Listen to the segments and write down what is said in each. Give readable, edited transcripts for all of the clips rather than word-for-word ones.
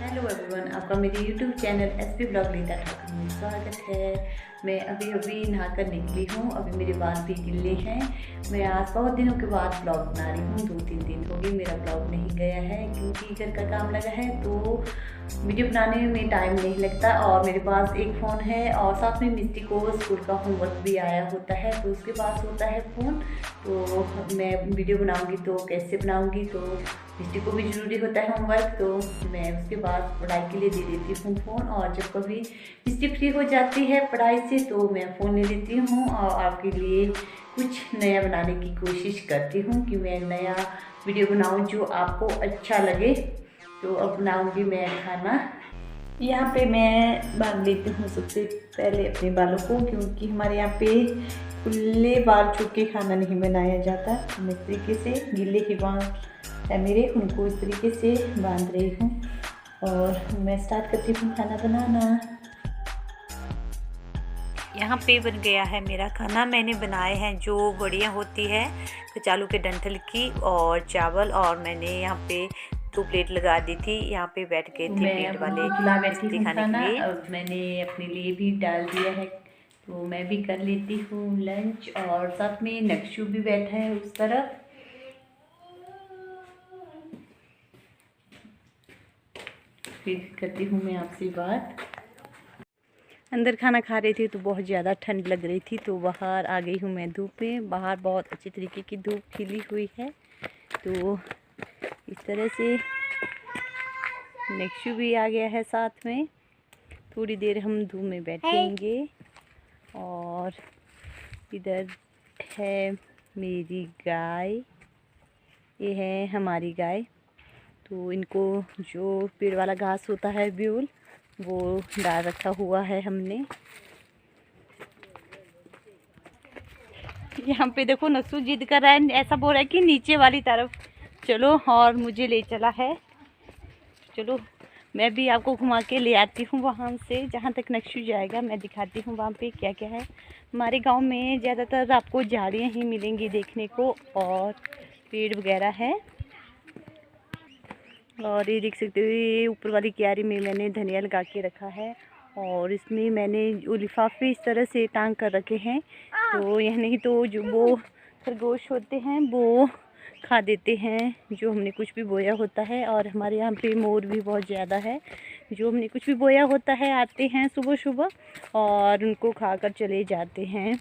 Hello everyone, आपका मेरे YouTube channel SP blog Leeta Thakur में स्वागत है। मैं अभी नहाकर निकली हूँ। अभी मेरे बाल भी गिले हैं। मैं आज बहुत दिनों के बाद ब्लॉग बना रही हूँ। 2-3 दिन हो गए मेरा ब्लॉग नहीं गया है क्योंकि घर का काम लगा है, तो वीडियो बनाने में टाइम नहीं लगता। और मेरे पास एक फ़ोन है और साथ में मिस्टी को स्कूल का होमवर्क भी आया होता है, तो उसके पास होता है फ़ोन। तो मैं वीडियो बनाऊँगी तो कैसे बनाऊँगी, तो मिस्टी को भी ज़रूरी होता है होमवर्क, तो मैं उसके बाद पढ़ाई के लिए दे देती हूँ फ़ोन। और जब कभी मिस्टी फ्री हो जाती है पढ़ाई से तो मैं फ़ोन ले लेती हूँ और आपके लिए कुछ नया बनाने की कोशिश करती हूँ कि मैं नया वीडियो बनाऊँ जो आपको अच्छा लगे। तो अब बनाऊँगी मैं खाना। यहाँ पे मैं बांध लेती हूँ सबसे पहले अपने बालों को, क्योंकि हमारे यहाँ पे खुले बाल छू के खाना नहीं बनाया जाता। मैं इस तरीके से गीले ही बाल है मेरे, उनको इस तरीके से बांध रही हूँ और मैं स्टार्ट करती हूँ खाना बनाना। यहाँ पे बन गया है मेरा खाना। मैंने बनाए हैं जो बड़ियाँ होती है कचालू के डंठल की और चावल, और मैंने यहाँ पे 2 प्लेट लगा दी थी। यहाँ पे बैठ गए थे प्लेट वाले मिस्त्री खाने के लिए। अब मैंने अपने लिए भी डाल दिया है, तो मैं भी कर लेती हूँ लंच। और साथ में नक्शू भी बैठा है उस तरफ। फिर करती हूँ मैं आपसे बात। अंदर खाना खा रही थी तो बहुत ज़्यादा ठंड लग रही थी, तो बाहर आ गई हूँ मैं धूप में। बाहर बहुत अच्छी तरीके की धूप खिली हुई है, तो इस तरह से नेक्शू भी आ गया है साथ में। थोड़ी देर हम धूप में बैठेंगे। और इधर है मेरी गाय, ये है हमारी गाय। तो इनको जो पेड़ वाला घास होता है ब्यूल, वो डाल रखा हुआ है हमने। यहाँ पे देखो नक्शू जिद कर रहा है, ऐसा बोल रहा है कि नीचे वाली तरफ चलो, और मुझे ले चला है। चलो मैं भी आपको घुमा के ले आती हूँ वहाँ से जहाँ तक नक्शू जाएगा। मैं दिखाती हूँ वहाँ पे क्या क्या है। हमारे गांव में ज़्यादातर आपको झाड़ियाँ ही मिलेंगी देखने को, और पेड़ वगैरह है। और ये देख सकते हो, ये ऊपर वाली क्यारी में मैंने धनिया लगा के रखा है, और इसमें मैंने वो लिफाफे इस तरह से टांग कर रखे हैं। तो यह नहीं तो जो वो खरगोश होते हैं वो खा देते हैं जो हमने कुछ भी बोया होता है। और हमारे यहाँ पे मोर भी बहुत ज़्यादा है, जो हमने कुछ भी बोया होता है आते हैं सुबह सुबह और उनको खा कर चले जाते हैं।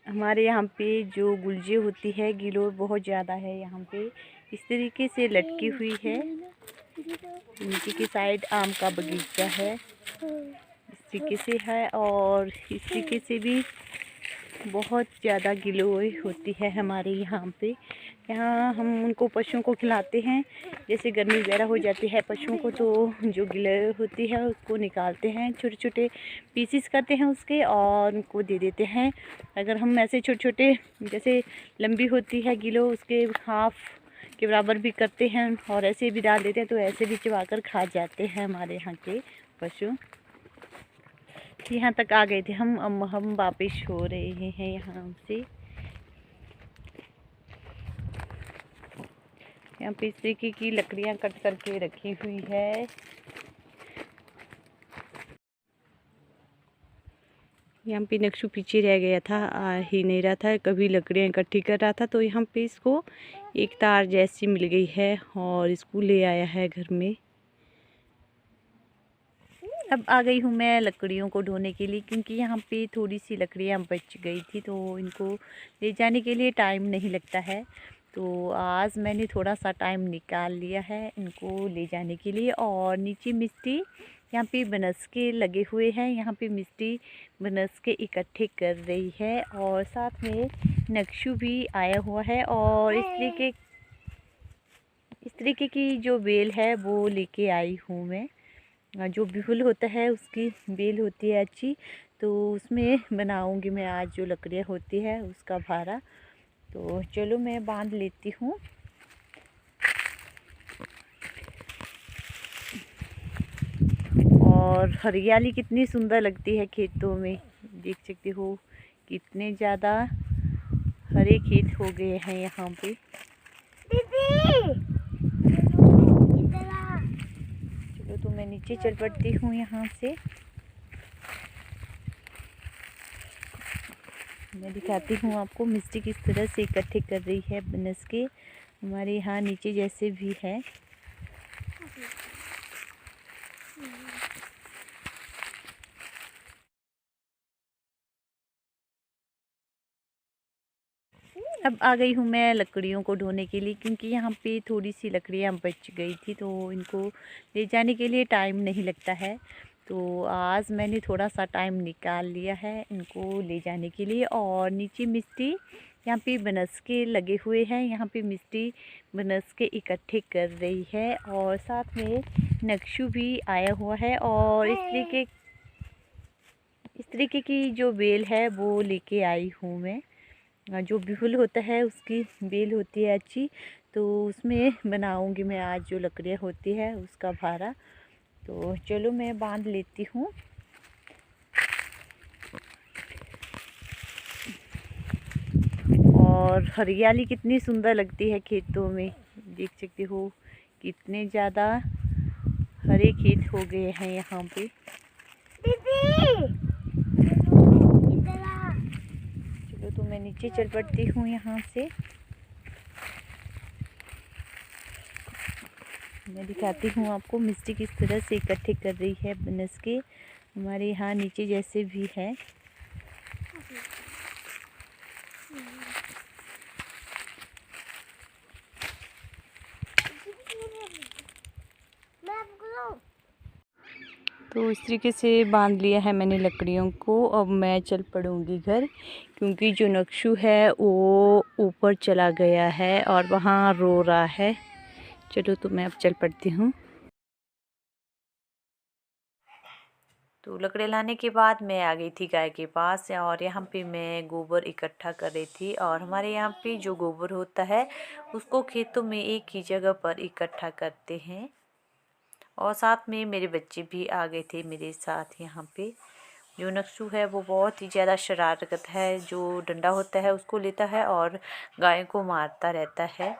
हमारे यहाँ पे जो गुलजे होती है गिलोय बहुत ज़्यादा है यहाँ पे, इस तरीके से लटकी हुई है। नीचे की साइड आम का बगीचा है, इस तरीके से है। और इस तरीके से भी बहुत ज़्यादा गिलोय होती है हमारे यहाँ पे। यहाँ हम उनको पशुओं को खिलाते हैं, जैसे गर्मी वगैरह हो जाती है पशुओं को, तो जो गिलोय होती है उसको निकालते हैं, छोटे छोटे पीसेस करते हैं उसके और उनको दे देते हैं। अगर हम ऐसे छोटे छोटे, जैसे लंबी होती है गिलोय, उसके हाफ के बराबर भी करते हैं और ऐसे भी डाल देते हैं, तो ऐसे भी चबा कर खा जाते हैं हमारे यहाँ के पशु। यहाँ तक आ गए थे हम वापिस हो रहे हैं यहाँ से। यहाँ पे इस तरीके की लकड़ियाँ कट करके रखी हुई है। यहाँ पे नक्शू पीछे रह गया था, आ ही नहीं रहा था, कभी लकड़ियाँ इकट्ठी कर रहा था। तो यहाँ पे इसको एक तार जैसी मिल गई है और इसको ले आया है घर में। अब आ गई हूँ मैं लकड़ियों को ढोने के लिए, क्योंकि यहाँ पे थोड़ी सी लकड़ियाँ बच गई थी, तो इनको ले जाने के लिए टाइम नहीं लगता है। तो आज मैंने थोड़ा सा टाइम निकाल लिया है इनको ले जाने के लिए। और नीचे मिस्टी यहाँ पे बनस्के लगे हुए हैं, यहाँ पे मिस्टी बनस्के इकट्ठे कर रही है। और साथ में नक्शू भी आया हुआ है, और इस तरीके की जो बेल है वो लेके आई हूँ मैं। जो बिहुल होता है उसकी बेल होती है अच्छी, तो उसमें बनाऊंगी मैं आज जो लकड़ियाँ होती है उसका भारा। तो चलो मैं बांध लेती हूँ। और हरियाली कितनी सुंदर लगती है खेतों में, देख सकते हो कितने ज़्यादा हरे खेत हो गए हैं यहाँ पे। तो मैं नीचे चल पड़ती हूँ यहाँ से। मैं दिखाती हूँ आपको मिस्टी किस तरह से इकट्ठे कर रही है बनस के। हमारे यहाँ नीचे जैसे भी है। अब आ गई हूँ मैं लकड़ियों को ढोने के लिए, क्योंकि यहाँ पे थोड़ी सी लकड़ियाँ बच गई थी, तो इनको ले जाने के लिए टाइम नहीं लगता है। तो आज मैंने थोड़ा सा टाइम निकाल लिया है इनको ले जाने के लिए। और नीचे मिस्टी यहाँ पे बनस के लगे हुए हैं, यहाँ पे मिस्टी बनस के इकट्ठे कर रही है। और साथ में नक्शू भी आया हुआ है। और इस तरीके की जो बेल है वो लेके आई हूँ मैं। जो बिहुल होता है उसकी बेल होती है अच्छी, तो उसमें बनाऊंगी मैं आज जो लकड़ियाँ होती है उसका भारा। तो चलो मैं बांध लेती हूँ। और हरियाली कितनी सुंदर लगती है खेतों में, देख सकते हो कितने ज़्यादा हरे खेत हो गए हैं यहाँ पे। चलो तो मैं नीचे चल पड़ती हूँ यहाँ से। मैं दिखाती हूँ आपको मिस्टी किस तरह से इकट्ठे कर रही है बनस के। हमारे यहाँ नीचे जैसे भी है। तो इस तरीके से बांध लिया है मैंने लकड़ियों को। अब मैं चल पड़ूँगी घर, क्योंकि जो नक्शू है वो ऊपर चला गया है और वहाँ रो रहा है। चलो तो मैं अब चल पड़ती हूँ। तो लकड़े लाने के बाद मैं आ गई थी गाय के पास, और यहाँ पे मैं गोबर इकट्ठा कर रही थी। और हमारे यहाँ पे जो गोबर होता है उसको खेतों में एक ही जगह पर इकट्ठा करते हैं। और साथ में मेरे बच्चे भी आ गए थे मेरे साथ यहाँ पे। जो नक्शू है वो बहुत ही ज़्यादा शरारत है, जो डंडा होता है उसको लेता है और गाय को मारता रहता है।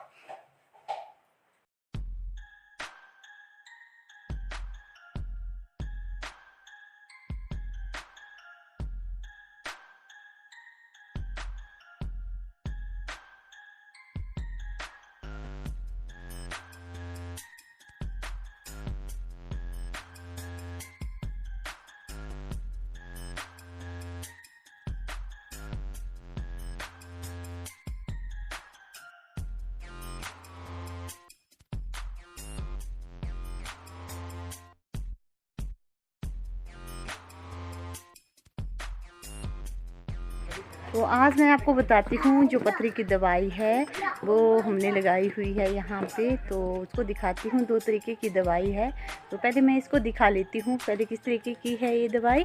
तो आज मैं आपको बताती हूँ जो पथरी की दवाई है वो हमने लगाई हुई है यहाँ पे। तो उसको दिखाती हूँ। 2 तरीके की दवाई है, तो पहले मैं इसको दिखा लेती हूँ पहले किस तरीके की है ये दवाई।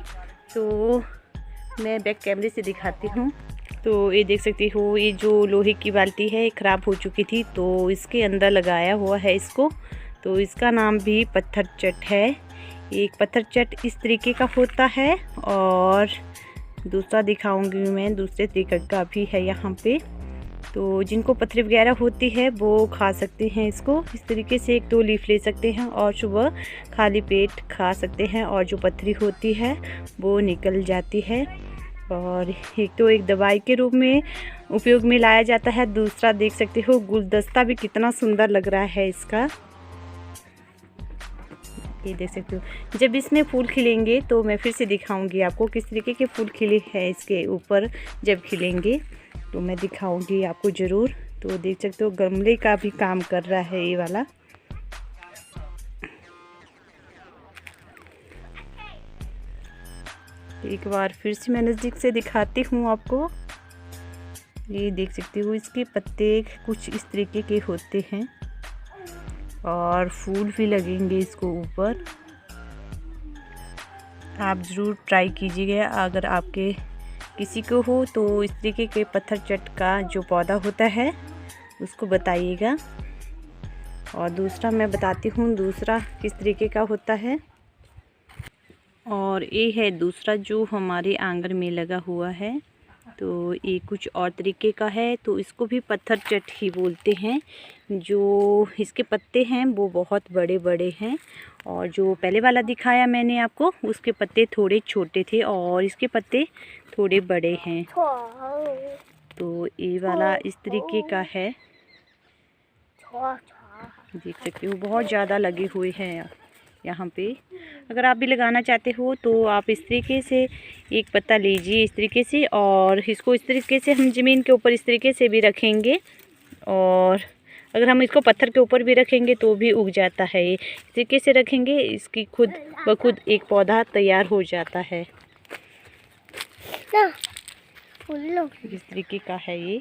तो मैं बैक कैमरे से दिखाती हूँ। तो ये देख सकती हो, ये जो लोहे की बाल्टी है ख़राब हो चुकी थी, तो इसके अंदर लगाया हुआ है इसको। तो इसका नाम भी पत्थर चट है। एक पत्थर चट इस तरीके का होता है, और दूसरा दिखाऊंगी मैं दूसरे तरीके का भी है यहाँ पे। तो जिनको पथरी वगैरह होती है वो खा सकते हैं इसको। इस तरीके से 1-2 लीफ ले सकते हैं और सुबह खाली पेट खा सकते हैं, और जो पथरी होती है वो निकल जाती है। और एक दवाई के रूप में उपयोग में लाया जाता है। दूसरा देख सकते हो गुलदस्ता भी कितना सुंदर लग रहा है इसका, ये देख सकते हो। जब इसमें फूल खिलेंगे तो मैं फिर से दिखाऊंगी आपको किस तरीके के फूल खिले हैं इसके ऊपर। जब खिलेंगे तो मैं दिखाऊंगी आपको ज़रूर। तो देख सकते हो गमले का भी काम कर रहा है ये वाला। एक बार फिर से मैं नज़दीक से दिखाती हूँ आपको। ये देख सकते हो इसके पत्ते कुछ इस तरीके के होते हैं, और फूल भी लगेंगे इसको ऊपर। आप ज़रूर ट्राई कीजिएगा अगर आपके किसी को हो तो। इस तरीके के पत्थर चट का जो पौधा होता है उसको बताइएगा। और दूसरा मैं बताती हूँ दूसरा किस तरीके का होता है। और ये है दूसरा जो हमारे आंगन में लगा हुआ है। तो ये कुछ और तरीके का है, तो इसको भी पत्थर चट ही बोलते हैं। जो इसके पत्ते हैं वो बहुत बड़े बड़े हैं, और जो पहले वाला दिखाया मैंने आपको उसके पत्ते थोड़े छोटे थे और इसके पत्ते थोड़े बड़े हैं। तो ये वाला इस तरीके का है, देख सकते हो बहुत ज़्यादा लगे हुए हैं यहाँ पे। अगर आप भी लगाना चाहते हो तो आप इस तरीके से एक पत्ता लीजिए इस तरीके से, और इसको इस तरीके से हम ज़मीन के ऊपर इस तरीके से भी रखेंगे, और अगर हम इसको पत्थर के ऊपर भी रखेंगे तो भी उग जाता है। ये इस तरीके से रखेंगे, इसकी खुद ब खुद एक पौधा तैयार हो जाता है। इस तरीके का है ये।